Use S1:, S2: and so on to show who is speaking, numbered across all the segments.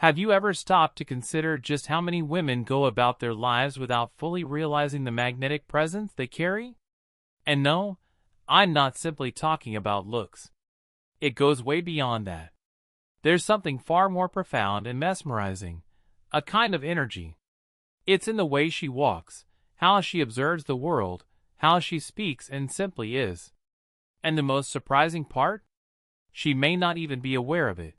S1: Have you ever stopped to consider just how many women go about their lives without fully realizing the magnetic presence they carry? And no, I'm not simply talking about looks. It goes way beyond that. There's something far more profound and mesmerizing, a kind of energy. It's in the way she walks, how she observes the world, how she speaks and simply is. And the most surprising part? She may not even be aware of it.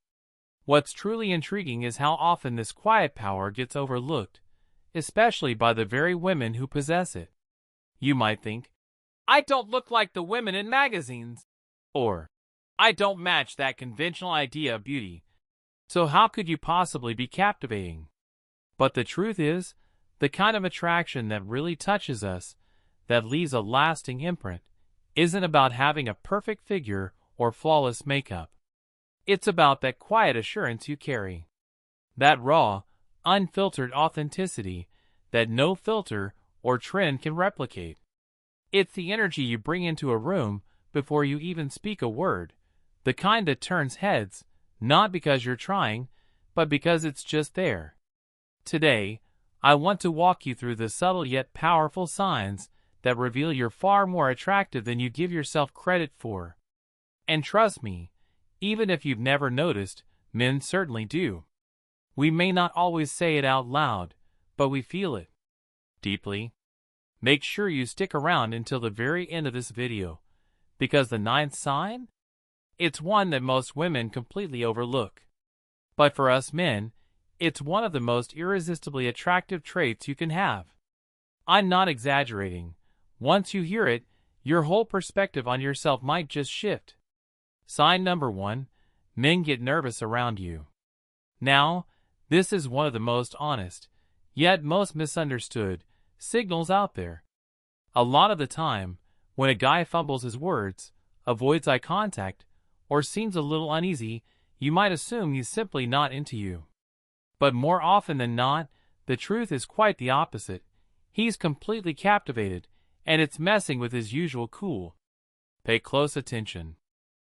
S1: What's truly intriguing is how often this quiet power gets overlooked, especially by the very women who possess it. You might think, I don't look like the women in magazines, or I don't match that conventional idea of beauty, so how could you possibly be captivating? But the truth is, the kind of attraction that really touches us, that leaves a lasting imprint, isn't about having a perfect figure or flawless makeup. It's about that quiet assurance you carry. That raw, unfiltered authenticity that no filter or trend can replicate. It's the energy you bring into a room before you even speak a word, the kind that turns heads, not because you're trying, but because it's just there. Today, I want to walk you through the subtle yet powerful signs that reveal you're far more attractive than you give yourself credit for. And trust me, even if you've never noticed, men certainly do. We may not always say it out loud, but we feel it deeply. Make sure you stick around until the very end of this video, because the ninth sign? It's one that most women completely overlook. But for us men, it's one of the most irresistibly attractive traits you can have. I'm not exaggerating. Once you hear it, your whole perspective on yourself might just shift. Sign number 1, men get nervous around you. Now, this is one of the most honest, yet most misunderstood, signals out there. A lot of the time, when a guy fumbles his words, avoids eye contact, or seems a little uneasy, you might assume he's simply not into you. But more often than not, the truth is quite the opposite. He's completely captivated, and it's messing with his usual cool. Pay close attention.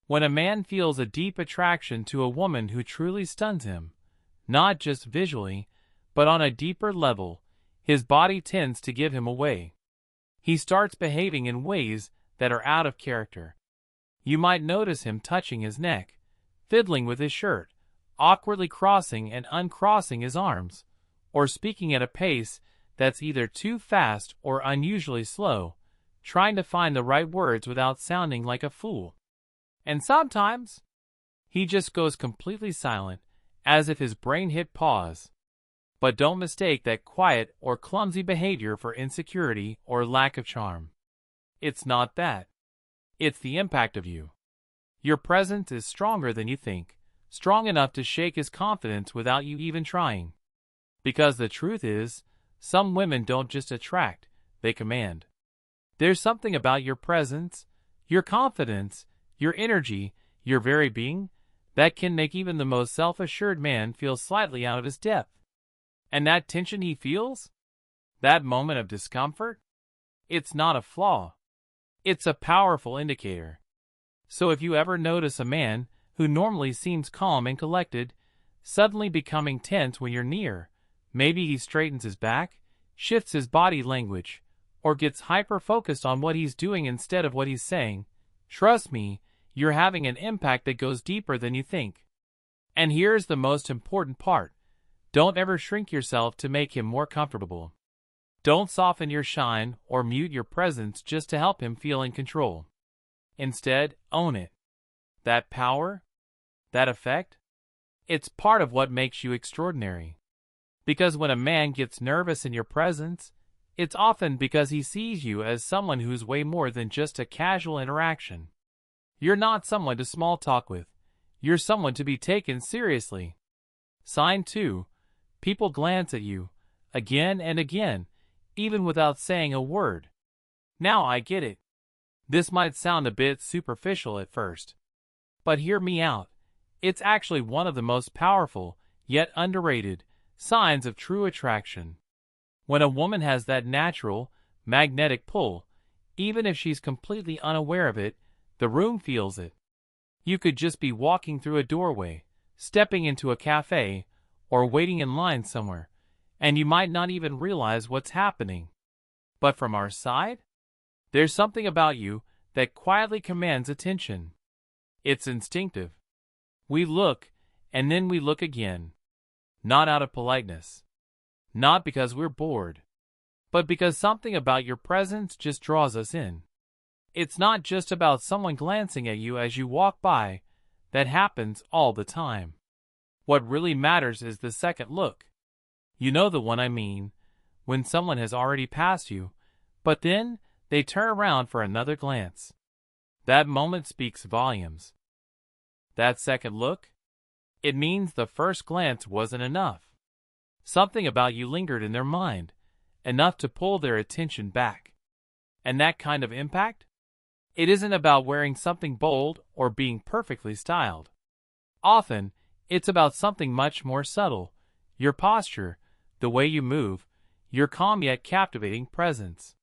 S1: When a man feels a deep attraction to a woman who truly stuns him, not just visually, but on a deeper level, his body tends to give him away. He starts behaving in ways that are out of character. You might notice him touching his neck, fiddling with his shirt, awkwardly crossing and uncrossing his arms, or speaking at a pace that's either too fast or unusually slow, trying to find the right words without sounding like a fool. And sometimes, he just goes completely silent, as if his brain hit pause. But don't mistake that quiet or clumsy behavior for insecurity or lack of charm. It's not that. It's the impact of you. Your presence is stronger than you think, strong enough to shake his confidence without you even trying. Because the truth is, some women don't just attract, they command. There's something about your presence, your confidence, your energy, your very being, that can make even the most self-assured man feel slightly out of his depth. And that tension he feels? That moment of discomfort? It's not a flaw. It's a powerful indicator. So if you ever notice a man who normally seems calm and collected, suddenly becoming tense when you're near, maybe he straightens his back, shifts his body language, or gets hyper-focused on what he's doing instead of what he's saying, trust me, you're having an impact that goes deeper than you think. And here's the most important part. Don't ever shrink yourself to make him more comfortable. Don't soften your shine or mute your presence just to help him feel in control. Instead, own it. That power, that effect, it's part of what makes you extraordinary. Because when a man gets nervous in your presence, it's often because he sees you as someone who's way more than just a casual interaction. You're not someone to small talk with. You're someone to be taken seriously. Sign 2. People glance at you, again and again, even without saying a word. Now I get it. This might sound a bit superficial at first. But hear me out. It's actually one of the most powerful, yet underrated, signs of true attraction. When a woman has that natural, magnetic pull, even if she's completely unaware of it, the room feels it. You could just be walking through a doorway, stepping into a cafe, or waiting in line somewhere, and you might not even realize what's happening. But from our side, there's something about you that quietly commands attention. It's instinctive. We look, and then we look again. Not out of politeness. Not because we're bored. But because something about your presence just draws us in. It's not just about someone glancing at you as you walk by. That happens all the time. What really matters is the second look. You know the one I mean, when someone has already passed you, but then they turn around for another glance. That moment speaks volumes. That second look? It means the first glance wasn't enough. Something about you lingered in their mind, enough to pull their attention back. And that kind of impact? It isn't about wearing something bold or being perfectly styled. Often, it's about something much more subtle. Your posture, the way you move, your calm yet captivating presence.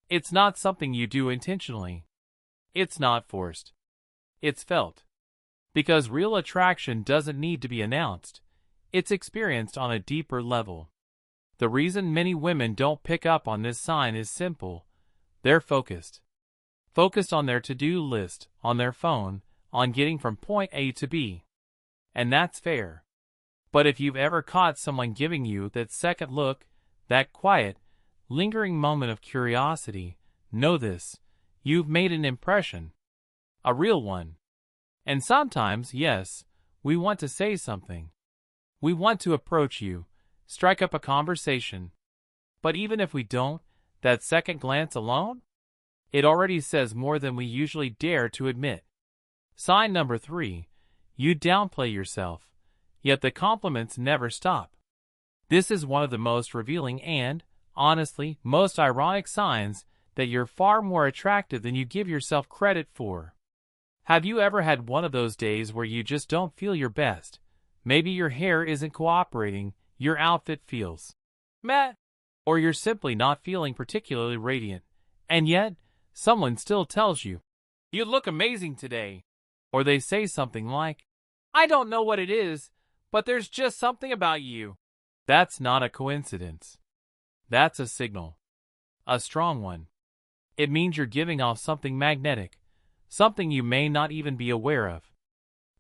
S1: It's not something you do intentionally. It's not forced. It's felt. Because real attraction doesn't need to be announced. It's experienced on a deeper level. The reason many women don't pick up on this sign is simple. They're focused. Focused on their to-do list, on their phone, on getting from point A to B. And that's fair. But if you've ever caught someone giving you that second look, that quiet, lingering moment of curiosity, know this, you've made an impression. A real one. And sometimes, yes, we want to say something. We want to approach you, strike up a conversation. But even if we don't, that second glance alone? It already says more than we usually dare to admit. Sign number 3. You downplay yourself, yet the compliments never stop. This is one of the most revealing and, honestly, most ironic signs that you're far more attractive than you give yourself credit for. Have you ever had one of those days where you just don't feel your best? Maybe your hair isn't cooperating, your outfit feels meh, or you're simply not feeling particularly radiant, and yet, someone still tells you, "You look amazing today." Or they say something like, "I don't know what it is, but there's just something about you." That's not a coincidence. That's a signal. A strong one. It means you're giving off something magnetic, something you may not even be aware of.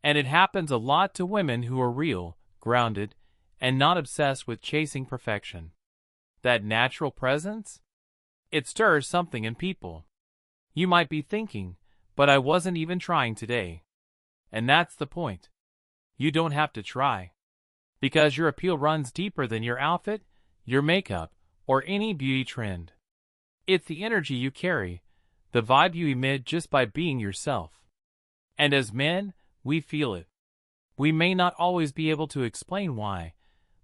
S1: And it happens a lot to women who are real, grounded, and not obsessed with chasing perfection. That natural presence? It stirs something in people. You might be thinking, but I wasn't even trying today. And that's the point. You don't have to try. Because your appeal runs deeper than your outfit, your makeup, or any beauty trend. It's the energy you carry, the vibe you emit just by being yourself. And as men, we feel it. We may not always be able to explain why,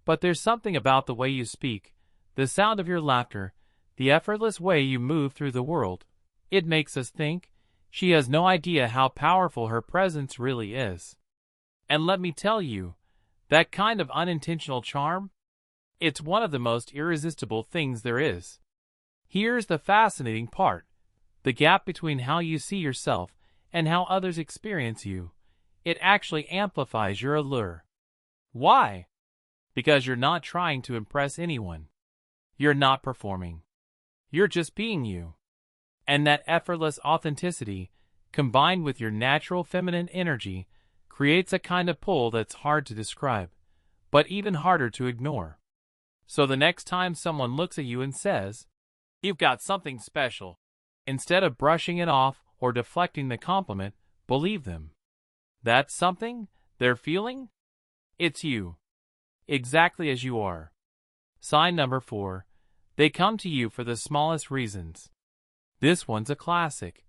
S1: but there's something about the way you speak, the sound of your laughter, the effortless way you move through the world. It makes us think, she has no idea how powerful her presence really is. And let me tell you, that kind of unintentional charm, it's one of the most irresistible things there is. Here's the fascinating part. The gap between how you see yourself and how others experience you. It actually amplifies your allure. Why? Because you're not trying to impress anyone. You're not performing. You're just being you. And that effortless authenticity, combined with your natural feminine energy, creates a kind of pull that's hard to describe, but even harder to ignore. So the next time someone looks at you and says, "You've got something special," instead of brushing it off or deflecting the compliment, believe them. That something they're feeling? It's you. Exactly as you are. Sign number 4. They come to you for the smallest reasons. This one's a classic,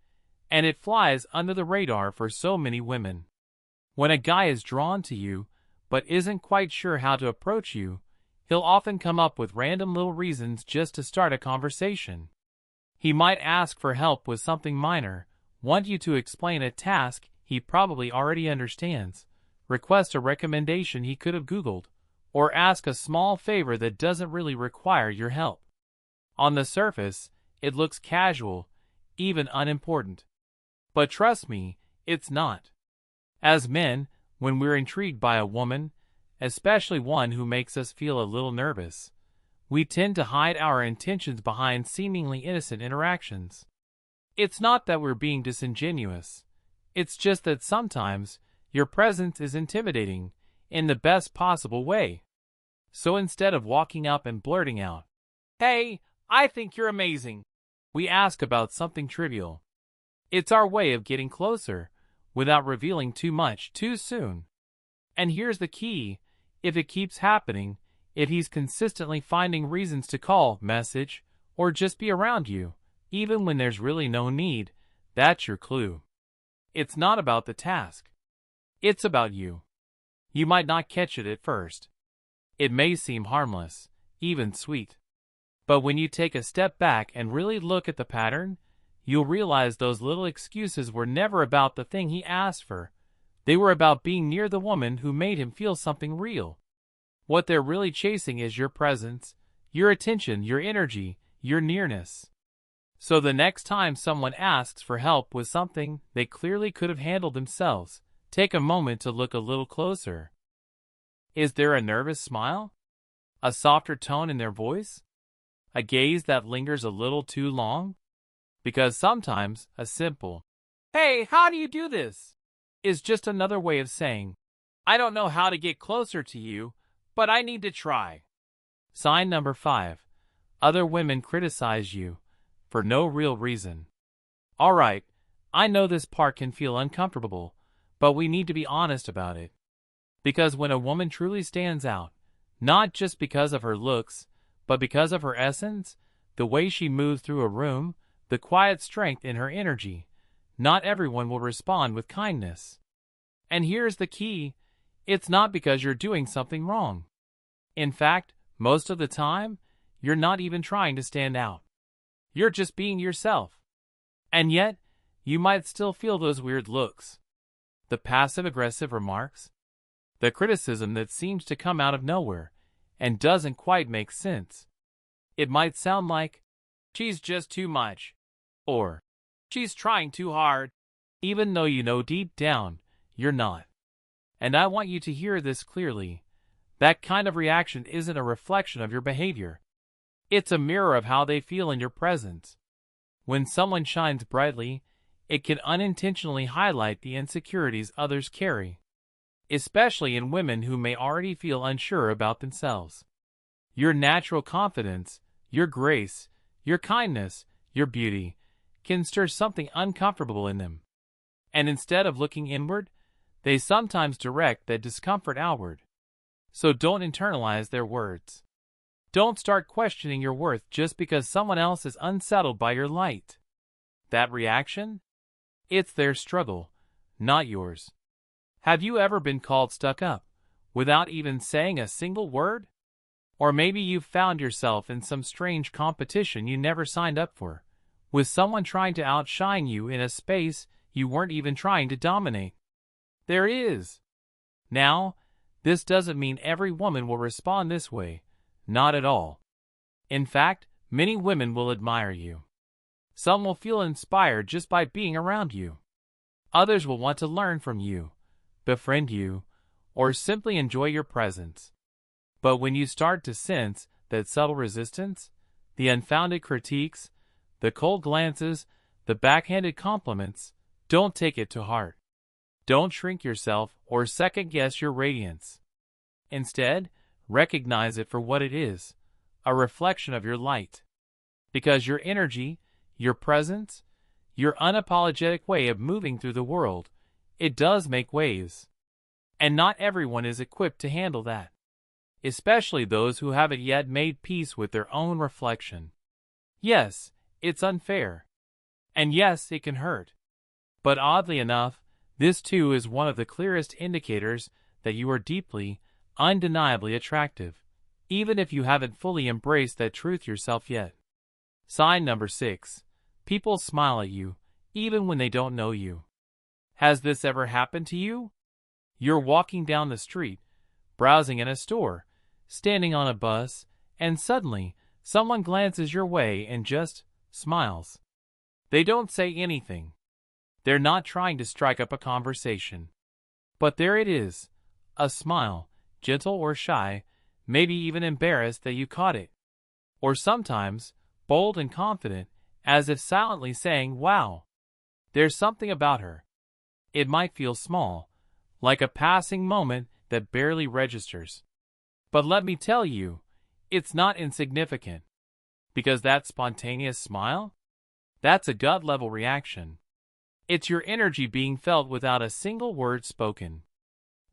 S1: and it flies under the radar for so many women. When a guy is drawn to you, but isn't quite sure how to approach you, he'll often come up with random little reasons just to start a conversation. He might ask for help with something minor, want you to explain a task he probably already understands, request a recommendation he could have Googled, or ask a small favor that doesn't really require your help. On the surface, it looks casual, even unimportant. But trust me, it's not. As men, when we're intrigued by a woman, especially one who makes us feel a little nervous. We tend to hide our intentions behind seemingly innocent interactions. It's not that we're being disingenuous. It's just that sometimes your presence is intimidating in the best possible way. So instead of walking up and blurting out, "Hey, I think you're amazing," we ask about something trivial. It's our way of getting closer without revealing too much too soon. And here's the key: if it keeps happening, if he's consistently finding reasons to call, message, or just be around you, even when there's really no need, that's your clue. It's not about the task. It's about you. You might not catch it at first. It may seem harmless, even sweet. But when you take a step back and really look at the pattern, you'll realize those little excuses were never about the thing he asked for. They were about being near the woman who made him feel something real. What they're really chasing is your presence, your attention, your energy, your nearness. So the next time someone asks for help with something they clearly could have handled themselves, take a moment to look a little closer. Is there a nervous smile? A softer tone in their voice? A gaze that lingers a little too long? Because sometimes a simple, "Hey, how do you do this?" is just another way of saying, "I don't know how to get closer to you, but I need to try." Sign number 5. Other women criticize you for no real reason. Alright, I know this part can feel uncomfortable, but we need to be honest about it. Because when a woman truly stands out, not just because of her looks, but because of her essence, the way she moves through a room, the quiet strength in her energy, not everyone will respond with kindness. And here's the key: it's not because you're doing something wrong. In fact, most of the time, you're not even trying to stand out. You're just being yourself. And yet, you might still feel those weird looks. The passive-aggressive remarks. The criticism that seems to come out of nowhere and doesn't quite make sense. It might sound like, "She's just too much," or "She's trying too hard," even though you know deep down you're not. And I want you to hear this clearly. That kind of reaction isn't a reflection of your behavior. It's a mirror of how they feel in your presence. When someone shines brightly, it can unintentionally highlight the insecurities others carry, especially in women who may already feel unsure about themselves. Your natural confidence, your grace, your kindness, your beauty can stir something uncomfortable in them. And instead of looking inward, they sometimes direct that discomfort outward. So don't internalize their words. Don't start questioning your worth just because someone else is unsettled by your light. That reaction? It's their struggle, not yours. Have you ever been called stuck up, without even saying a single word? Or maybe you've found yourself in some strange competition you never signed up for, with someone trying to outshine you in a space you weren't even trying to dominate. There is. Now, this doesn't mean every woman will respond this way. Not at all. In fact, many women will admire you. Some will feel inspired just by being around you. Others will want to learn from you, befriend you, or simply enjoy your presence. But when you start to sense that subtle resistance, the unfounded critiques, the cold glances, the backhanded compliments, don't take it to heart. Don't shrink yourself or second-guess your radiance. Instead, recognize it for what it is, a reflection of your light. Because your energy, your presence, your unapologetic way of moving through the world, it does make waves. And not everyone is equipped to handle that, especially those who haven't yet made peace with their own reflection. Yes, it's unfair. And yes, it can hurt. But oddly enough, this too is one of the clearest indicators that you are deeply, undeniably attractive, even if you haven't fully embraced that truth yourself yet. Sign number 6. People smile at you, even when they don't know you. Has this ever happened to you? You're walking down the street, browsing in a store, standing on a bus, and suddenly, someone glances your way and just smiles. They don't say anything. They're not trying to strike up a conversation. But there it is, a smile, gentle or shy, maybe even embarrassed that you caught it. Or sometimes, bold and confident, as if silently saying, "Wow, there's something about her." It might feel small, like a passing moment that barely registers. But let me tell you, it's not insignificant. Because that spontaneous smile? That's a gut-level reaction. It's your energy being felt without a single word spoken.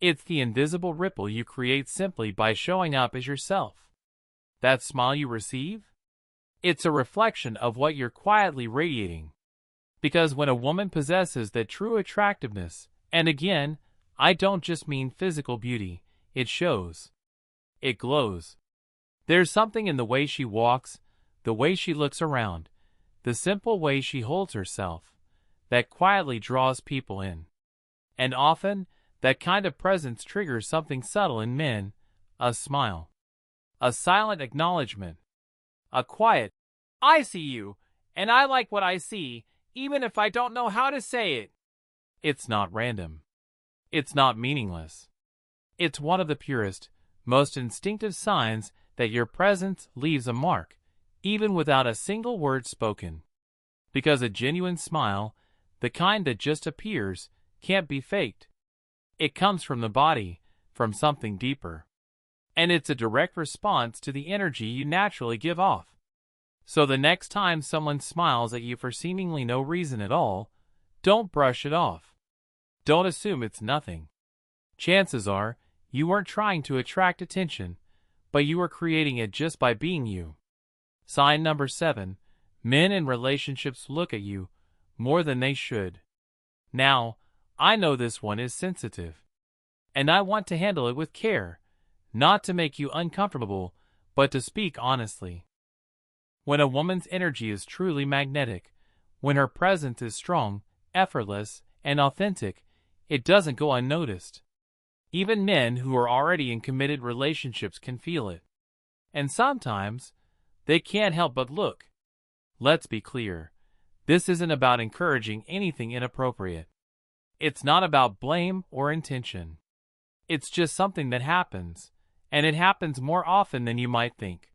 S1: It's the invisible ripple you create simply by showing up as yourself. That smile you receive? It's a reflection of what you're quietly radiating. Because when a woman possesses that true attractiveness, and again, I don't just mean physical beauty, it shows. It glows. There's something in the way she walks, the way she looks around, the simple way she holds herself, that quietly draws people in. And often, that kind of presence triggers something subtle in men, a smile, a silent acknowledgement, a quiet, "I see you, and I like what I see, even if I don't know how to say it." It's not random. It's not meaningless. It's one of the purest, most instinctive signs that your presence leaves a mark, even without a single word spoken. Because a genuine smile, the kind that just appears, can't be faked. It comes from the body, from something deeper. And it's a direct response to the energy you naturally give off. So the next time someone smiles at you for seemingly no reason at all, don't brush it off. Don't assume it's nothing. Chances are, you weren't trying to attract attention, but you were creating it just by being you. Sign number 7. Men in relationships look at you more than they should. Now, I know this one is sensitive. And I want to handle it with care, not to make you uncomfortable, but to speak honestly. When a woman's energy is truly magnetic, when her presence is strong, effortless, and authentic, it doesn't go unnoticed. Even men who are already in committed relationships can feel it. And sometimes, they can't help but look. Let's be clear. This isn't about encouraging anything inappropriate. It's not about blame or intention. It's just something that happens, and it happens more often than you might think.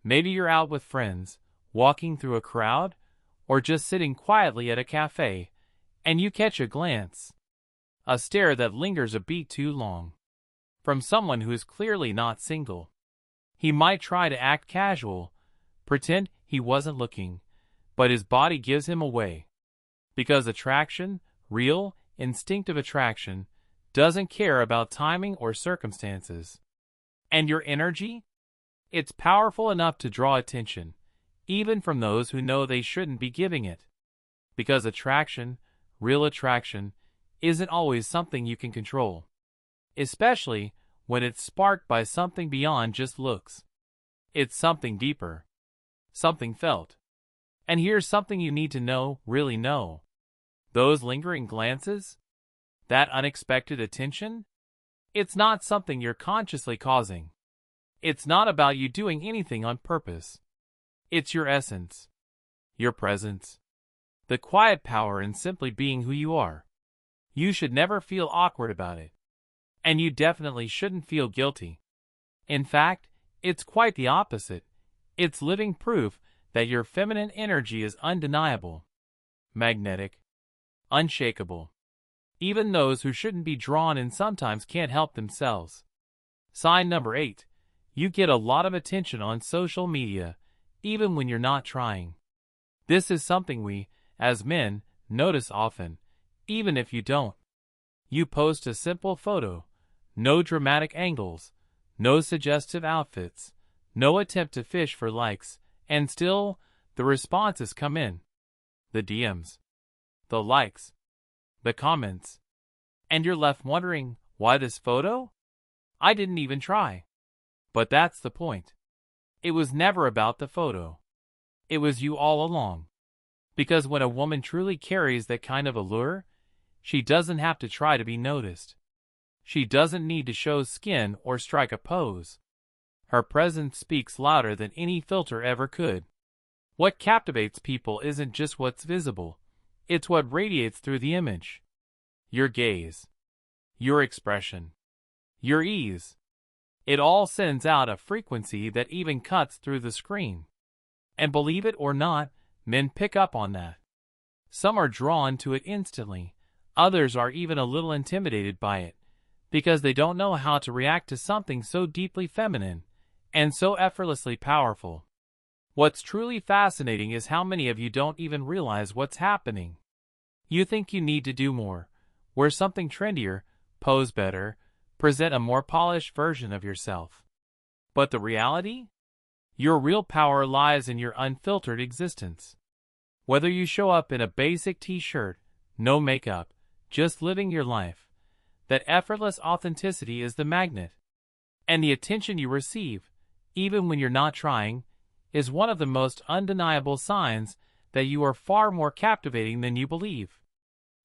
S1: Maybe you're out with friends, walking through a crowd, or just sitting quietly at a cafe, and you catch a glance, a stare that lingers a beat too long, from someone who is clearly not single. He might try to act casual, pretend he wasn't looking, but his body gives him away. Because attraction, real, instinctive attraction, doesn't care about timing or circumstances. And your energy? It's powerful enough to draw attention, even from those who know they shouldn't be giving it. Because attraction, real attraction, isn't always something you can control. Especially when it's sparked by something beyond just looks. It's something deeper. Something felt. And here's something you need to know, really know. Those lingering glances? That unexpected attention? It's not something you're consciously causing. It's not about you doing anything on purpose. It's your essence. Your presence. The quiet power in simply being who you are. You should never feel awkward about it. And you definitely shouldn't feel guilty. In fact, it's quite the opposite. It's living proof that your feminine energy is undeniable, magnetic, unshakable. Even those who shouldn't be drawn in sometimes can't help themselves. Sign number 8. You get a lot of attention on social media, even when you're not trying. This is something we, as men, notice often, even if you don't. You post a simple photo, no dramatic angles, no suggestive outfits, no attempt to fish for likes, and still, the responses come in. The DMs, the likes, the comments. And you're left wondering, why this photo? I didn't even try. But that's the point. It was never about the photo. It was you all along. Because when a woman truly carries that kind of allure, she doesn't have to try to be noticed. She doesn't need to show skin or strike a pose. Her presence speaks louder than any filter ever could. What captivates people isn't just what's visible. It's what radiates through the image. Your gaze. Your expression. Your ease. It all sends out a frequency that even cuts through the screen. And believe it or not, men pick up on that. Some are drawn to it instantly. Others are even a little intimidated by it, because they don't know how to react to something so deeply feminine and so effortlessly powerful. What's truly fascinating is how many of you don't even realize what's happening. You think you need to do more, wear something trendier, pose better, present a more polished version of yourself. But the reality? Your real power lies in your unfiltered existence. Whether you show up in a basic t-shirt, no makeup, just living your life, that effortless authenticity is the magnet. And the attention you receive, even when you're not trying, is one of the most undeniable signs that you are far more captivating than you believe.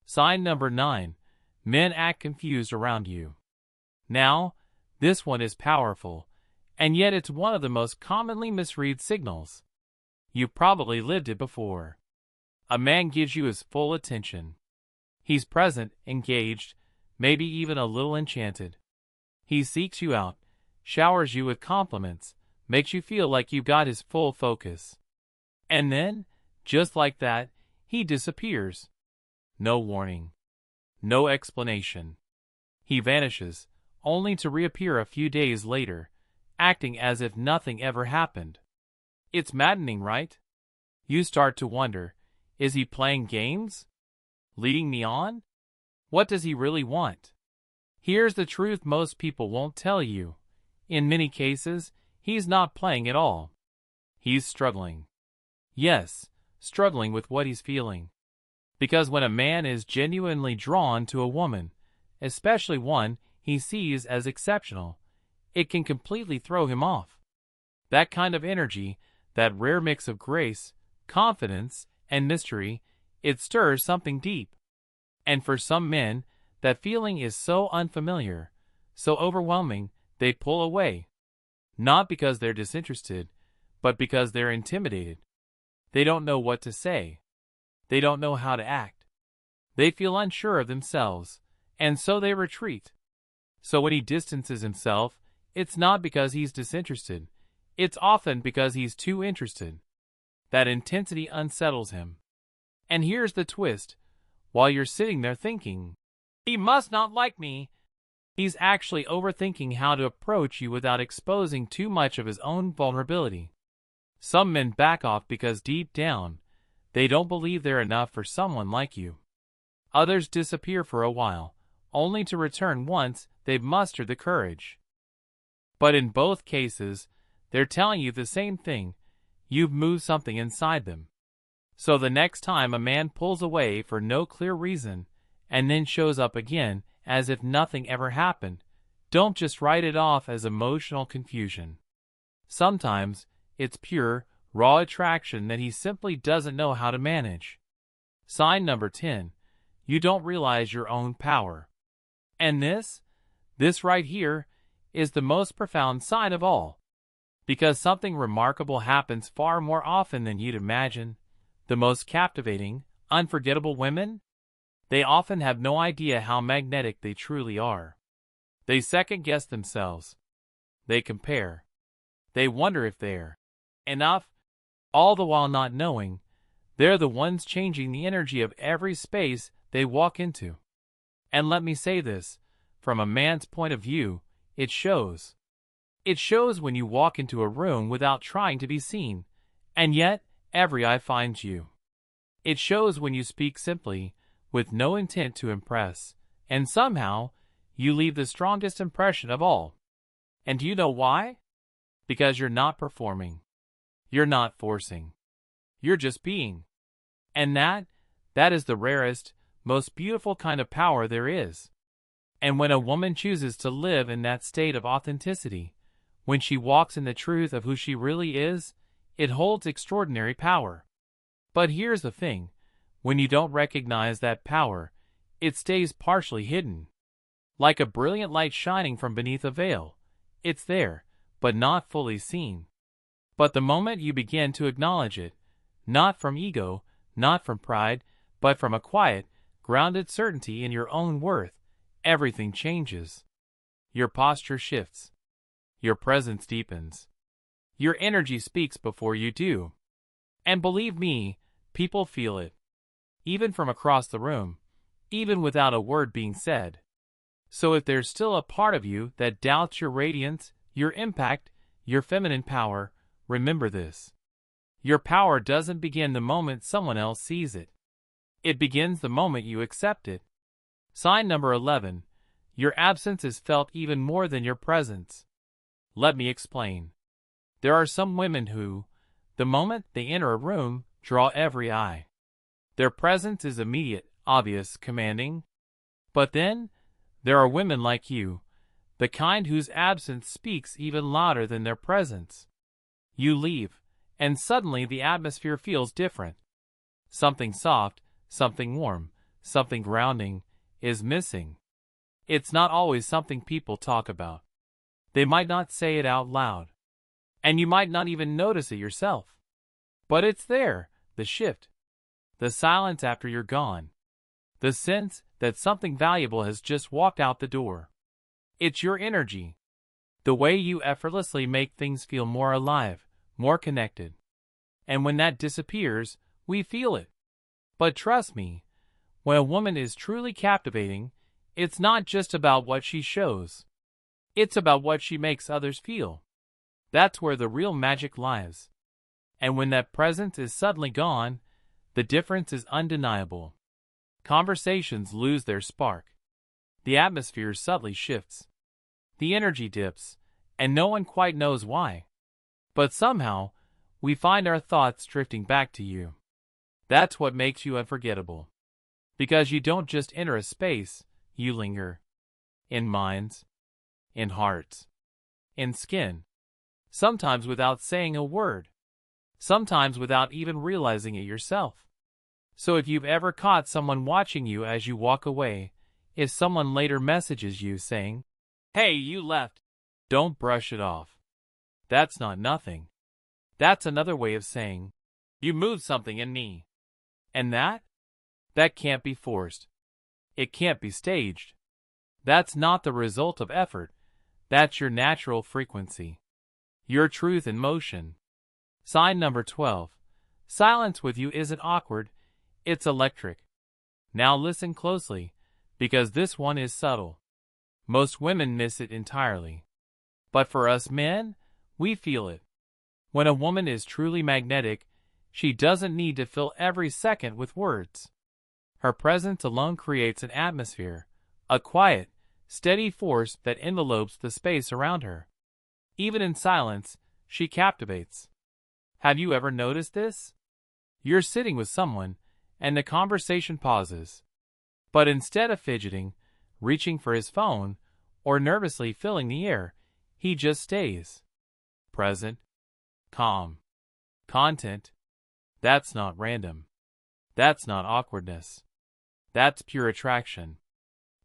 S1: Sign number 9. Men act confused around you. Now, this one is powerful, and yet it's one of the most commonly misread signals. You've probably lived it before. A man gives you his full attention. He's present, engaged, maybe even a little enchanted. He seeks you out, showers you with compliments, makes you feel like you've got his full focus. And then, just like that, he disappears. No warning. No explanation. He vanishes, only to reappear a few days later, acting as if nothing ever happened. It's maddening, right? You start to wonder, is he playing games? Leading me on? What does he really want? Here's the truth most people won't tell you. In many cases, he's not playing at all. He's struggling. Yes, struggling with what he's feeling. Because when a man is genuinely drawn to a woman, especially one he sees as exceptional, it can completely throw him off. That kind of energy, that rare mix of grace, confidence, and mystery, it stirs something deep. And for some men, that feeling is so unfamiliar, so overwhelming, they pull away. Not because they're disinterested, but because they're intimidated. They don't know what to say. They don't know how to act. They feel unsure of themselves, and so they retreat. So when he distances himself, it's not because he's disinterested. It's often because he's too interested. That intensity unsettles him. And here's the twist. While you're sitting there thinking, he must not like me, he's actually overthinking how to approach you without exposing too much of his own vulnerability. Some men back off because deep down, they don't believe they're enough for someone like you. Others disappear for a while, only to return once they've mustered the courage. But in both cases, they're telling you the same thing. You've moved something inside them. So the next time a man pulls away for no clear reason, and then shows up again as if nothing ever happened, don't just write it off as emotional confusion. Sometimes it's pure, raw attraction that he simply doesn't know how to manage. Sign number 10. You don't realize your own power. And this right here, is the most profound sign of all. Because something remarkable happens far more often than you'd imagine. The most captivating, unforgettable women? They often have no idea how magnetic they truly are. They second-guess themselves. They compare. They wonder if they're enough, all the while not knowing they're the ones changing the energy of every space they walk into. And let me say this, from a man's point of view, it shows. It shows when you walk into a room without trying to be seen, and yet every eye finds you. It shows when you speak simply, with no intent to impress, and somehow you leave the strongest impression of all. And do you know why? Because you're not performing. You're not forcing. You're just being. And that is the rarest, most beautiful kind of power there is. And when a woman chooses to live in that state of authenticity, when she walks in the truth of who she really is, it holds extraordinary power. But here's the thing, when you don't recognize that power, it stays partially hidden. Like a brilliant light shining from beneath a veil, it's there, but not fully seen. But the moment you begin to acknowledge it, not from ego, not from pride, but from a quiet, grounded certainty in your own worth, everything changes. Your posture shifts. Your presence deepens. Your energy speaks before you do. And believe me, people feel it. Even from across the room. Even without a word being said. So if there's still a part of you that doubts your radiance, your impact, your feminine power, remember this. Your power doesn't begin the moment someone else sees it. It begins the moment you accept it. Sign number 11. Your absence is felt even more than your presence. Let me explain. There are some women who, the moment they enter a room, draw every eye. Their presence is immediate, obvious, commanding. But then, there are women like you, the kind whose absence speaks even louder than their presence. You leave, and suddenly the atmosphere feels different. Something soft, something warm, something grounding, is missing. It's not always something people talk about. They might not say it out loud. And you might not even notice it yourself. But it's there, the shift. The silence after you're gone. The sense that something valuable has just walked out the door. It's your energy. The way you effortlessly make things feel more alive, more connected. And when that disappears, we feel it. But trust me, when a woman is truly captivating, it's not just about what she shows. It's about what she makes others feel. That's where the real magic lies. And when that presence is suddenly gone, the difference is undeniable. Conversations lose their spark. The atmosphere subtly shifts. The energy dips, and no one quite knows why. But somehow, we find our thoughts drifting back to you. That's what makes you unforgettable. Because you don't just enter a space, you linger. In minds, in hearts, in skin. Sometimes without saying a word. Sometimes without even realizing it yourself. So if you've ever caught someone watching you as you walk away, if someone later messages you saying, "Hey, you left," don't brush it off. That's not nothing. That's another way of saying, "You moved something in me." And that can't be forced. It can't be staged. That's not the result of effort. That's your natural frequency. Your truth in motion. Sign number 12. Silence with you isn't awkward, it's electric. Now listen closely, because this one is subtle. Most women miss it entirely. But for us men, we feel it. When a woman is truly magnetic, she doesn't need to fill every second with words. Her presence alone creates an atmosphere, a quiet, steady force that envelopes the space around her. Even in silence, she captivates. Have you ever noticed this? You're sitting with someone, and the conversation pauses. But instead of fidgeting, reaching for his phone, or nervously filling the air, he just stays. Present. Calm. Content. That's not random. That's not awkwardness. That's pure attraction.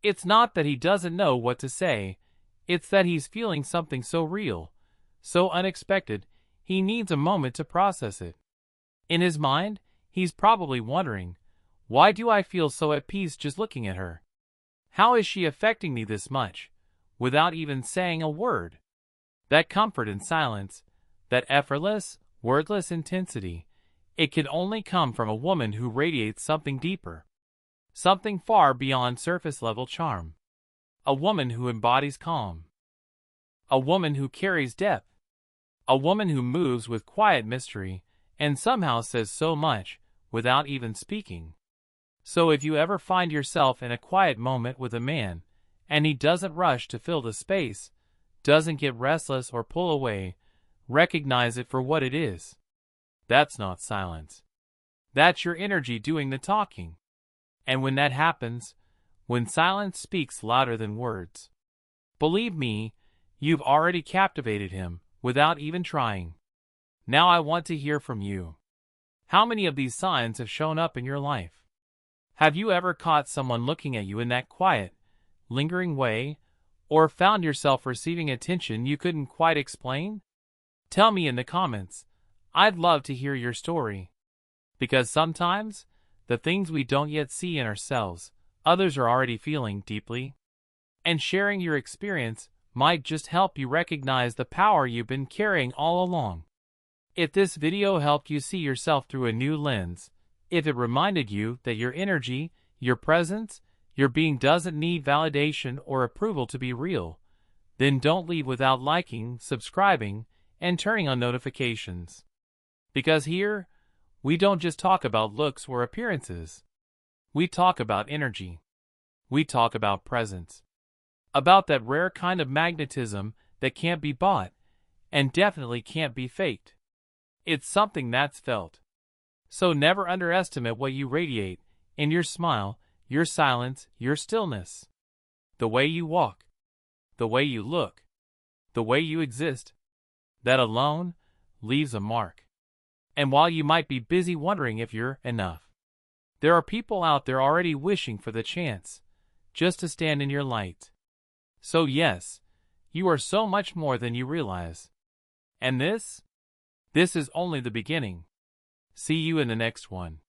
S1: It's not that he doesn't know what to say, it's that he's feeling something so real, so unexpected, he needs a moment to process it. In his mind, he's probably wondering, why do I feel so at peace just looking at her? How is she affecting me this much, without even saying a word? That comfort in silence, that effortless, wordless intensity, it can only come from a woman who radiates something deeper. Something far beyond surface-level charm. A woman who embodies calm. A woman who carries depth. A woman who moves with quiet mystery and somehow says so much without even speaking. So if you ever find yourself in a quiet moment with a man, and he doesn't rush to fill the space, doesn't get restless or pull away, recognize it for what it is. That's not silence. That's your energy doing the talking. And when that happens, when silence speaks louder than words, believe me, you've already captivated him without even trying. Now I want to hear from you. How many of these signs have shown up in your life? Have you ever caught someone looking at you in that quiet, lingering way, or found yourself receiving attention you couldn't quite explain? Tell me in the comments. I'd love to hear your story. Because sometimes, the things we don't yet see in ourselves, others are already feeling deeply. And sharing your experience might just help you recognize the power you've been carrying all along. If this video helped you see yourself through a new lens, if it reminded you that your energy, your presence, your being doesn't need validation or approval to be real, then don't leave without liking, subscribing, and turning on notifications. Because here, we don't just talk about looks or appearances. We talk about energy. We talk about presence. About that rare kind of magnetism that can't be bought, and definitely can't be faked. It's something that's felt. So never underestimate what you radiate in your smile, your silence, your stillness. The way you walk. The way you look. The way you exist. That alone leaves a mark. And while you might be busy wondering if you're enough, there are people out there already wishing for the chance just to stand in your light. So yes, you are so much more than you realize. And this is only the beginning. See you in the next one.